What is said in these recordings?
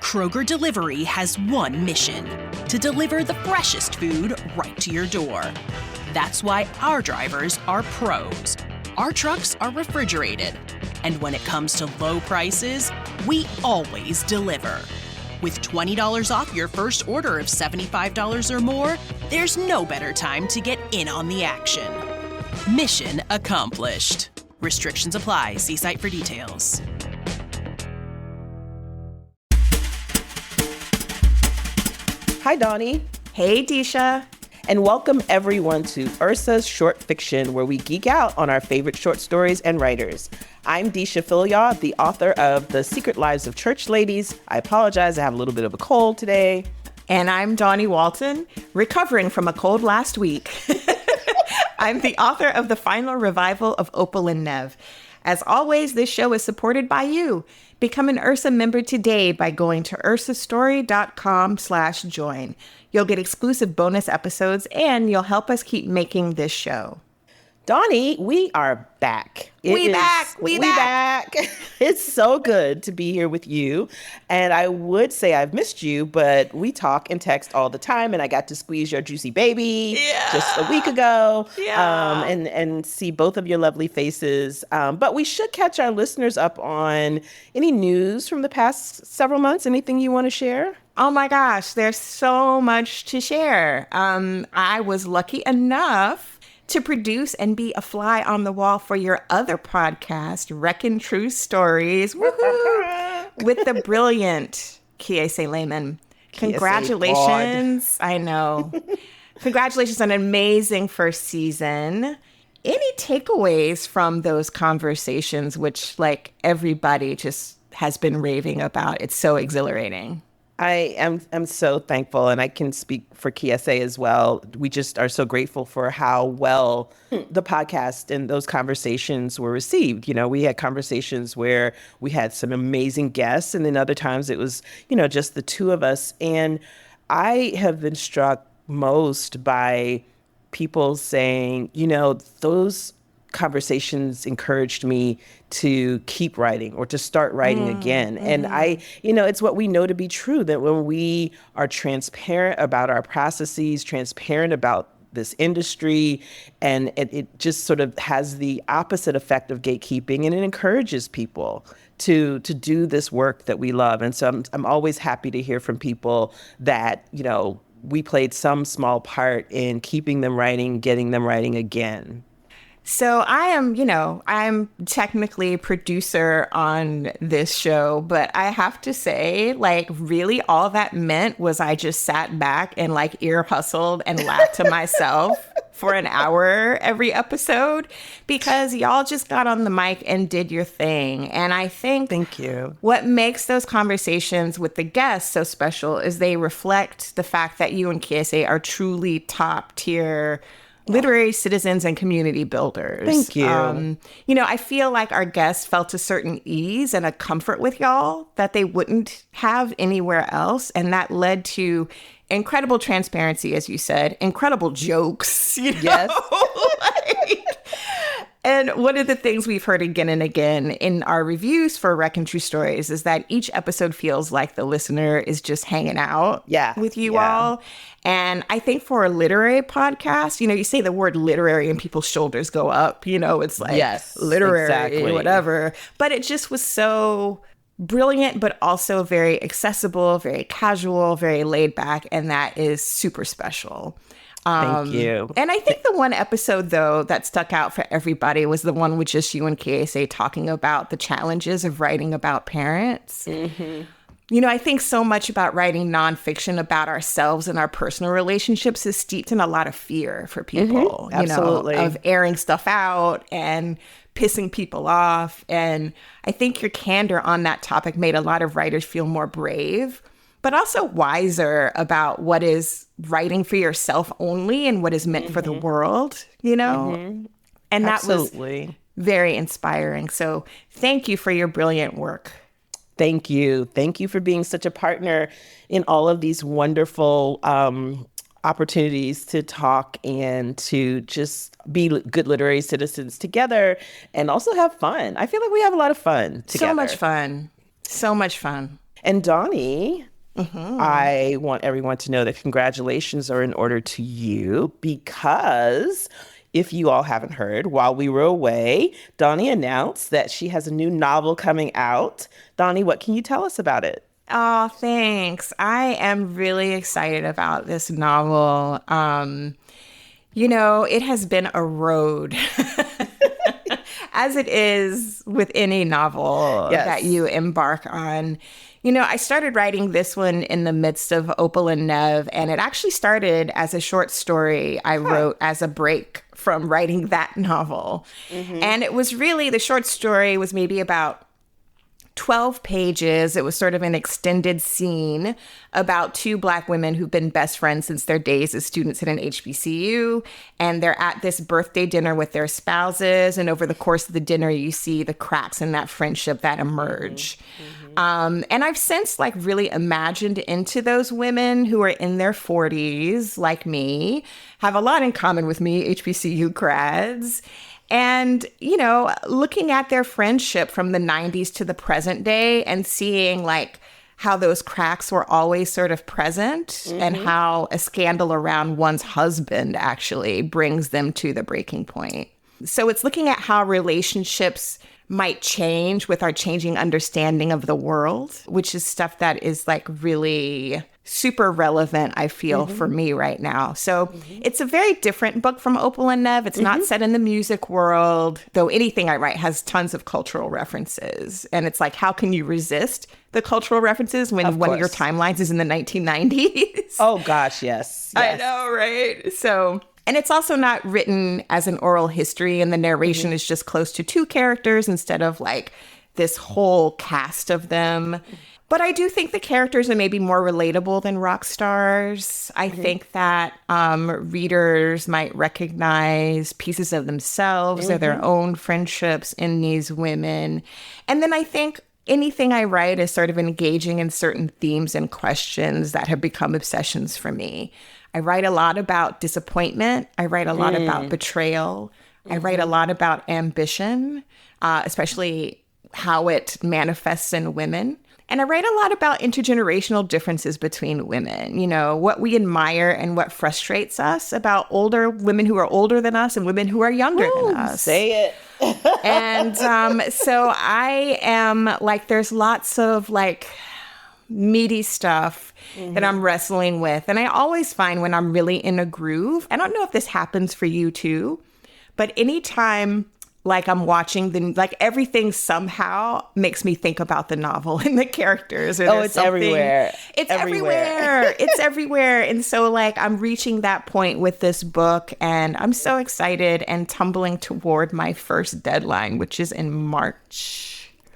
Kroger Delivery has one mission: to deliver the freshest food right to your door. That's why our drivers are pros. Our trucks are refrigerated. And when it comes to low prices, we always deliver. With $20 off your first order of $75 or more, there's no better time to get in on the action. Mission accomplished. Restrictions apply. See site for details. Hi, Dawnie. Hey, Deesha. And welcome everyone to Ursa's Short Fiction, where we geek out on our favorite short stories and writers. I'm Deesha Philyaw, the author of The Secret Lives of Church Ladies. I apologize, I have a little bit of a cold today. And I'm Dawnie Walton, recovering from a cold last week. I'm the author of the final revival of Opal and Nev. As always, this show is supported by you. Become an Ursa member today by going to ursastory.com/join. You'll get exclusive bonus episodes and you'll help us keep making this show. Dawnie, we are back. We back. It's so good to be here with you. And I would say I've missed you, but we talk and text all the time. And I got to squeeze your juicy baby just a week ago and see both of your lovely faces. But we should catch our listeners up on any news from the past several months. Anything you want to share? Oh my gosh, there's so much to share. I was lucky enough to produce and be a fly on the wall for your other podcast, Wreckin' True Stories, woohoo, with the brilliant Kiese Lehman. Congratulations. I know. Congratulations on an amazing first season. Any takeaways from those conversations, which like everybody just has been raving about? It's so exhilarating. I'm so thankful, and I can speak for Kiese as well. We just are so grateful for how well the podcast and those conversations were received. You know, we had conversations where we had some amazing guests, and then other times it was, just the two of us. And I have been struck most by people saying, those conversations encouraged me to keep writing or to start writing again. And it's what we know to be true, that when we are transparent about our processes, transparent about this industry, and it just sort of has the opposite effect of gatekeeping, and it encourages people to do this work that we love. And so I'm always happy to hear from people that, we played some small part in keeping them writing, getting them writing again. So I'm technically producer on this show, but I have to say, really all that meant was I just sat back and ear hustled and laughed to myself for an hour every episode, because y'all just got on the mic and did your thing. And I think Thank you. What makes those conversations with the guests so special is they reflect the fact that you and Kiese are truly top tier literary citizens and community builders. Thank you. I feel like our guests felt a certain ease and a comfort with y'all that they wouldn't have anywhere else. And that led to incredible transparency, as you said, incredible jokes, Yes. And one of the things we've heard again and again in our reviews for Wreckin' True Stories is that each episode feels like the listener is just hanging out with you all. And I think for a literary podcast, you say the word literary and people's shoulders go up. It's like literary, exactly. whatever. But it just was so brilliant, but also very accessible, very casual, very laid back. And that is super special. Thank you. And I think the one episode, though, that stuck out for everybody was the one with just you and Kiese talking about the challenges of writing about parents. Mm-hmm. I think so much about writing nonfiction about ourselves and our personal relationships is steeped in a lot of fear for people, Absolutely. Of airing stuff out and pissing people off. And I think your candor on that topic made a lot of writers feel more brave, but also wiser about what is writing for yourself only and what is meant for the world, And that was very inspiring. So thank you for your brilliant work. Thank you. Thank you for being such a partner in all of these wonderful opportunities to talk and to just be good literary citizens together and also have fun. I feel like we have a lot of fun together. So much fun. So much fun. And Dawnie, I want everyone to know that congratulations are in order to you because if you all haven't heard, while we were away, Dawnie announced that she has a new novel coming out. Dawnie, what can you tell us about it? Oh, thanks. I am really excited about this novel. It has been a road, as it is with any novel that you embark on. I started writing this one in the midst of Opal and Nev, and it actually started as a short story I wrote as a break from writing that novel. And it was really, the short story was maybe about 12 pages. It was sort of an extended scene about two Black women who've been best friends since their days as students at an HBCU. And they're at this birthday dinner with their spouses. And over the course of the dinner, you see the cracks in that friendship that emerge. And I've since really imagined into those women who are in their 40s, like me, have a lot in common with me, HBCU grads. And, looking at their friendship from the 90s to the present day and seeing how those cracks were always sort of present and how a scandal around one's husband actually brings them to the breaking point. So it's looking at how relationships might change with our changing understanding of the world, which is stuff that is really super relevant, I feel, for me right now. So it's a very different book from Opal and Nev. It's not set in the music world, though anything I write has tons of cultural references. And it's how can you resist the cultural references when one of your timelines is in the 1990s? Oh, gosh, yes. I know, right? So... And it's also not written as an oral history, and the narration is just close to two characters instead of this whole cast of them. But I do think the characters are maybe more relatable than rock stars. I think that readers might recognize pieces of themselves or their own friendships in these women. And then I think anything I write is sort of engaging in certain themes and questions that have become obsessions for me. I write a lot about disappointment. I write a lot about betrayal. I write a lot about ambition, especially how it manifests in women. And I write a lot about intergenerational differences between women, what we admire and what frustrates us about older women who are older than us and women who are younger than us. Say it. And so I am there's lots of meaty stuff that I'm wrestling with. And I always find when I'm really in a groove, I don't know if this happens for you too, but anytime I'm watching everything somehow makes me think about the novel and the characters. Or it's everywhere. It's everywhere. It's everywhere. And so I'm reaching that point with this book, and I'm so excited and tumbling toward my first deadline, which is in March.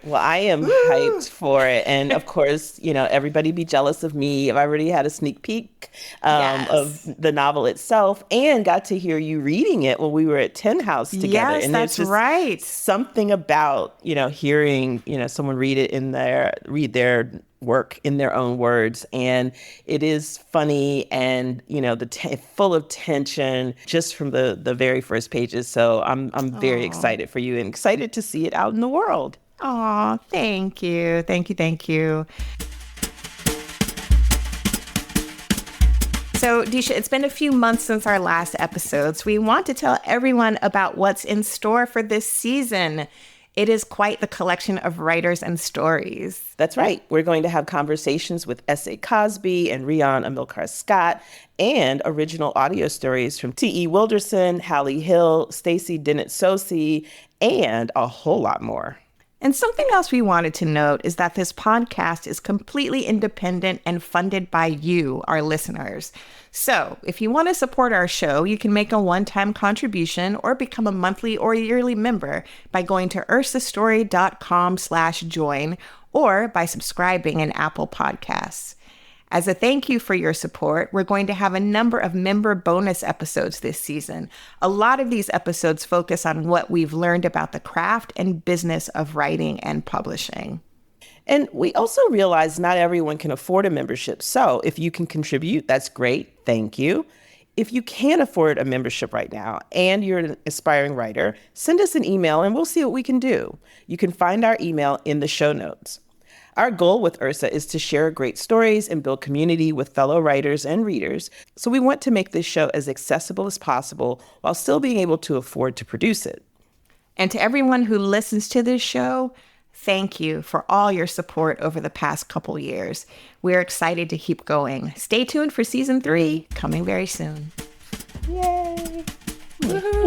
Well, I am hyped for it. And of course, everybody be jealous of me. I've already had a sneak peek of the novel itself and got to hear you reading it when we were at Tin House together. Yes, and that's right. Something about, hearing, someone read their work in their own words. And it is funny and, full of tension just from the very first pages. So I'm very excited for you and excited to see it out in the world. Oh, thank you. Thank you. Thank you. So, Deesha, it's been a few months since our last episode, so we want to tell everyone about what's in store for this season. It is quite the collection of writers and stories. That's right. We're going to have conversations with S.A. Cosby and Rian Amilcar Scott and original audio stories from T.E. Wilderson, Hallie Hill, Stacey Dennett Sosi, and a whole lot more. And something else we wanted to note is that this podcast is completely independent and funded by you, our listeners. So if you want to support our show, you can make a one-time contribution or become a monthly or yearly member by going to ursastory.com/join or by subscribing in Apple Podcasts. As a thank you for your support, we're going to have a number of member bonus episodes this season. A lot of these episodes focus on what we've learned about the craft and business of writing and publishing. And we also realize not everyone can afford a membership. So if you can contribute, that's great. Thank you. If you can't afford a membership right now and you're an aspiring writer, send us an email and we'll see what we can do. You can find our email in the show notes. Our goal with Ursa is to share great stories and build community with fellow writers and readers, so we want to make this show as accessible as possible while still being able to afford to produce it. And to everyone who listens to this show, thank you for all your support over the past couple years. We're excited to keep going. Stay tuned for season 3, coming very soon. Yay! Woohoo!